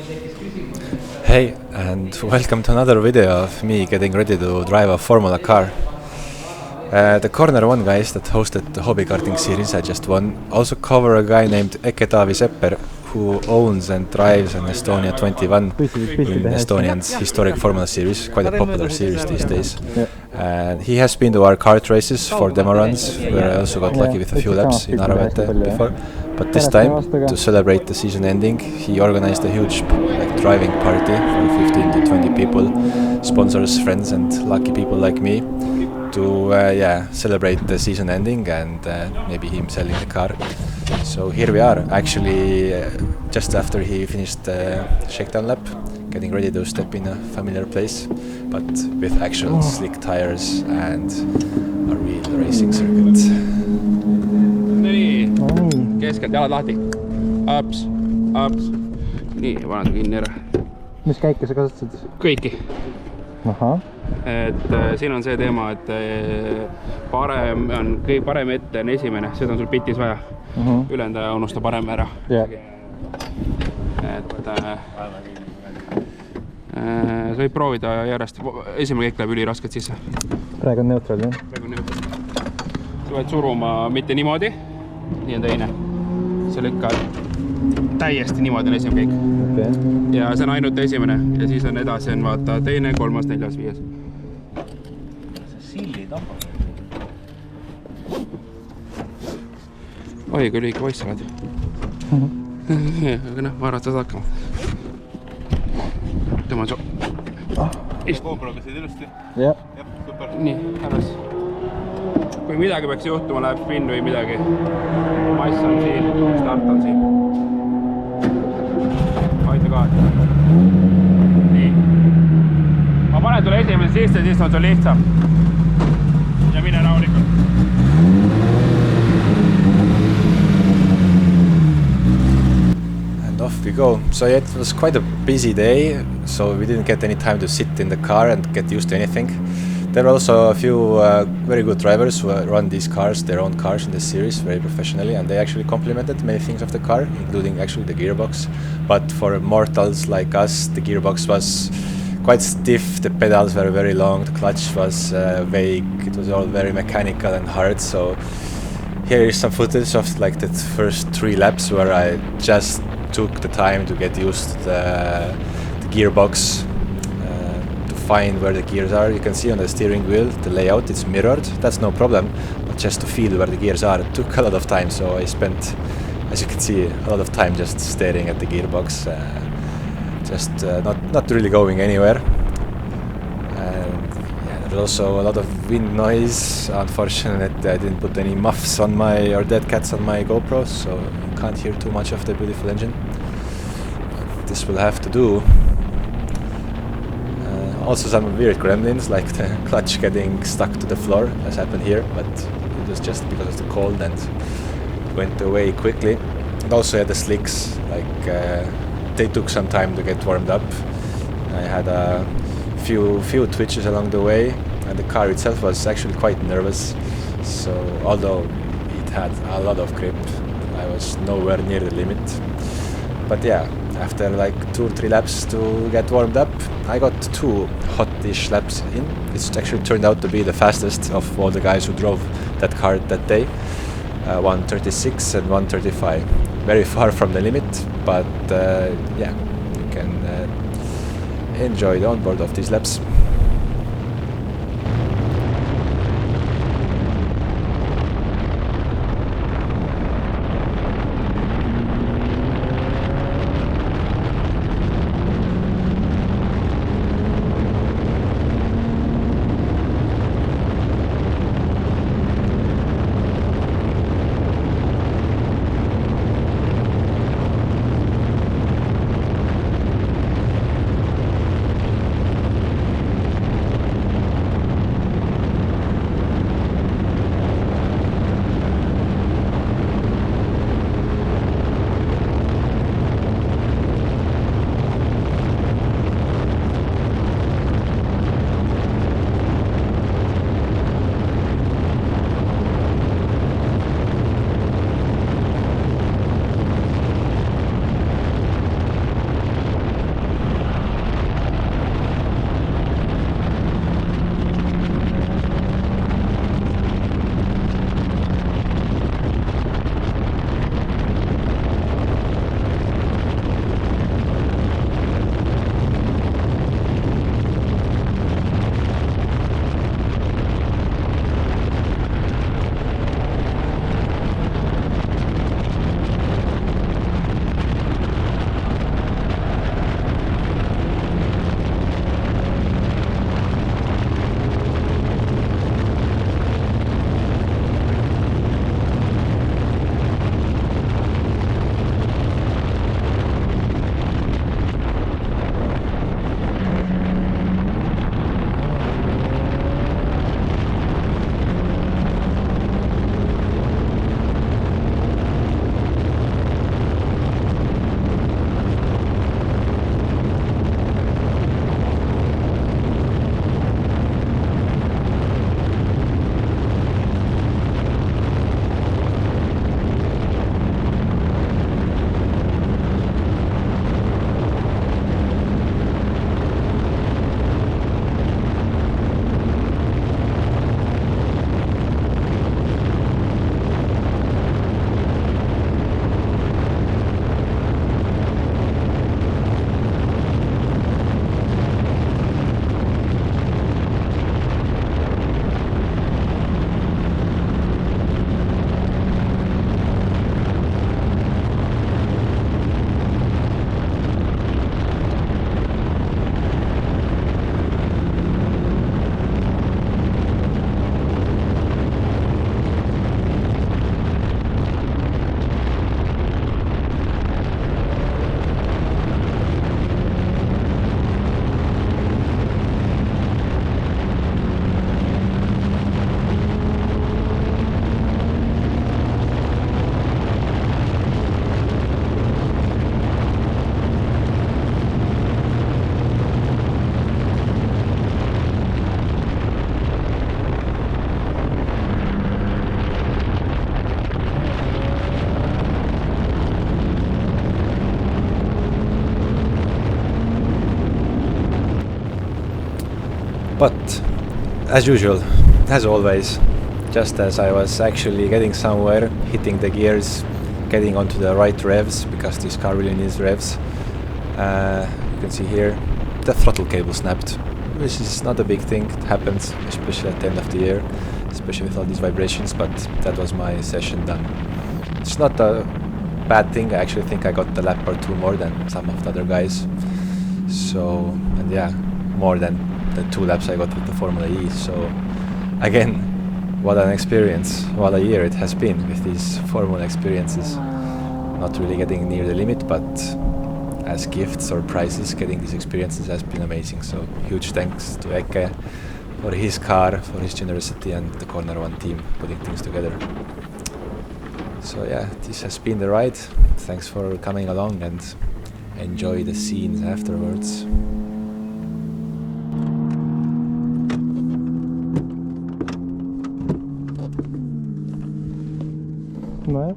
Hey, and welcome to another video of me getting ready to drive a Formula car. The Corner 1 guys that hosted the hobby karting series I just won also cover a guy named Sepper who owns and drives an Estonia 21 in Estonian's historic Formula series, quite a popular series these days. And he has been to our kart races for demo runs, where I also got lucky with a few laps in Aravete before. But this time, to celebrate the season ending, he organized a huge driving party for 15 to 20 people, sponsors, friends and lucky people like me, to celebrate the season ending and maybe him selling the car. So here we are, actually just after he finished the shakedown lap, getting ready to step in a familiar place, but with actual slick tires and a real racing circuit. Nii, keskelt jalad lahti. Ups, ups. Nii, panen su kinni ära. Mis käike sa kasutasid? Kõiki. Aha. Et siin on see teema, et kõige parem ette on esimene, seda on sul pitis vaja. Ülenda unusta parem ära. Et sa võid proovida järjest. Esimene kõik läheb üliraskelt sisse. Praegu on neutral, jah? Praegu on neutral. Sa võid suruma mitte niimoodi, nii on teine. See lükkad täiesti niimoodi on esimene kõik. Okay. Ja see on ainult esimene. Ja siis on edasi on vaata teine, kolmas, neljas, viies. See silli tapab. Oi, kui lühike poiss oled. Aga noh, ma arvan, et sa saad hakkama. Tõmban su... GoProga said ilusti? Jah. Super. Nii, arvas. Kui midagi peaks juhtuma, läheb spin või midagi. Mass on siin, start on siin. Hoida kaart. Nii. Ma panen tule esimene sisse, siis on sul lihtsam. Ja mine rahulikult. And off we go. So yeah, it was quite a busy day, so we didn't get any time to sit in the car and get used to anything. There were also a few very good drivers who run these cars, their own cars in this series, very professionally, and they actually complimented many things of the car, including actually the gearbox. But for mortals like us, the gearbox was quite stiff, the pedals were very long, the clutch was vague, it was all very mechanical and hard. So here is some footage of like the first 3 laps where I just took the time to get used to the gearbox, find where the gears are. You can see on the steering wheel the layout, it's mirrored, that's no problem, but just to feel where the gears are, it took a lot of time. So I spent, as you can see, a lot of time just staring at the gearbox, not really going anywhere. And yeah, there's also a lot of wind noise. Unfortunately, I didn't put any muffs on or dead cats on my GoPro, so you can't hear too much of the beautiful engine. But this will have to do. Also some weird gremlins, like the clutch getting stuck to the floor, as happened here, but it was just because of the cold and went away quickly. And also had the slicks, like they took some time to get warmed up. I had a few twitches along the way, and the car itself was actually quite nervous. So although it had a lot of grip, I was nowhere near the limit. But yeah, after like 2 or 3 laps to get warmed up, I got 2 hot-ish laps in. It actually turned out to be the fastest of all the guys who drove that car that day. 1:36 and 1:35. Very far from the limit, but yeah, you can enjoy the onboard of these laps. But as usual, as always, just as I was actually getting somewhere, hitting the gears, getting onto the right revs, because this car really needs revs, you can see here the throttle cable snapped, which is not a big thing. It happens, especially at the end of the year, especially with all these vibrations, but that was my session done. It's not a bad thing. I actually think I got the lap or two more than some of the other guys. So, and yeah, more than the 2 laps I got with the Formula E. So, again, what an experience, what a year it has been with these Formula experiences. Not really getting near the limit, but as gifts or prizes, getting these experiences has been amazing. So, huge thanks to Eke for his car, for his generosity, and the Corner One team putting things together. So yeah, this has been the ride. Thanks for coming along and enjoy the scenes afterwards. nojah.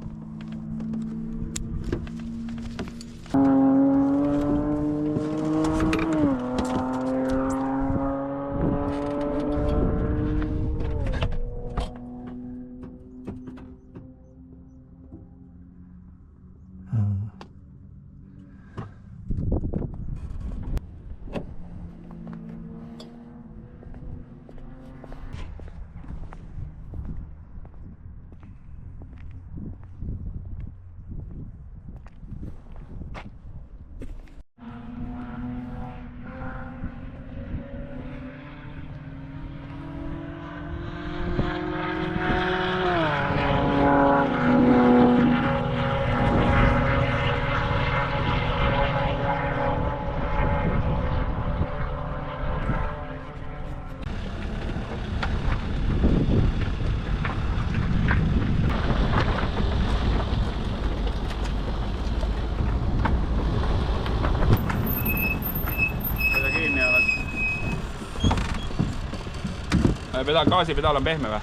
Gaasipedaal on pehme või?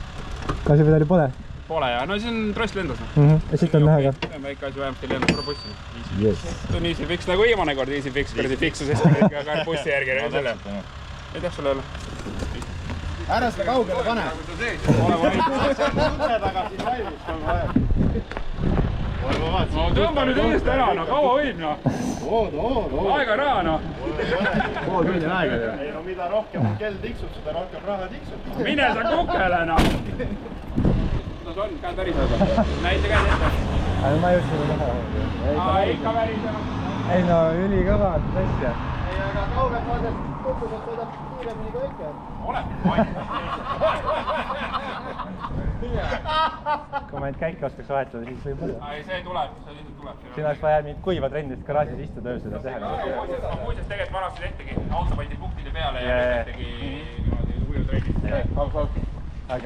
Gaasipedaali pole? Pole ja, no siis on tross lendas. Ja siit on näha ka? Väike asi vähemasti lendas suure bussi. Yes. See on easy fix, nagu viimane kord easy fix, kuradi fiksusest ka bussi järgi. Ei täht sulle jälle. Ära seda kaugele pane! Ole vaid. No tõmba nüüd eest ära, no kaua võib, no. Aega raha, no. Pool tundi aega. Ei no mida rohkem kell tiksub, seda rohkem raha tiksub. Mine sa kukele, no. No on, käed värised. Näite käed ette. Ma ei üldse näha. Ikka värised. Ei no, ülikõva asja. Ei, aga kaugelt vaadest kukuselt võidab kiiremini kui ikka. Ole. Kui ma neid käike oskaks vahetada, siis võib olla. Ei, see tuleb, see lihtsalt tuleb. Siin oleks vaja mingit kuiva trendist garaažis istuda öösel ja teha. Ma muuseas tegelikult vanasti tehtegi autopandi punktide peale ja tehtegi kuiva trendist.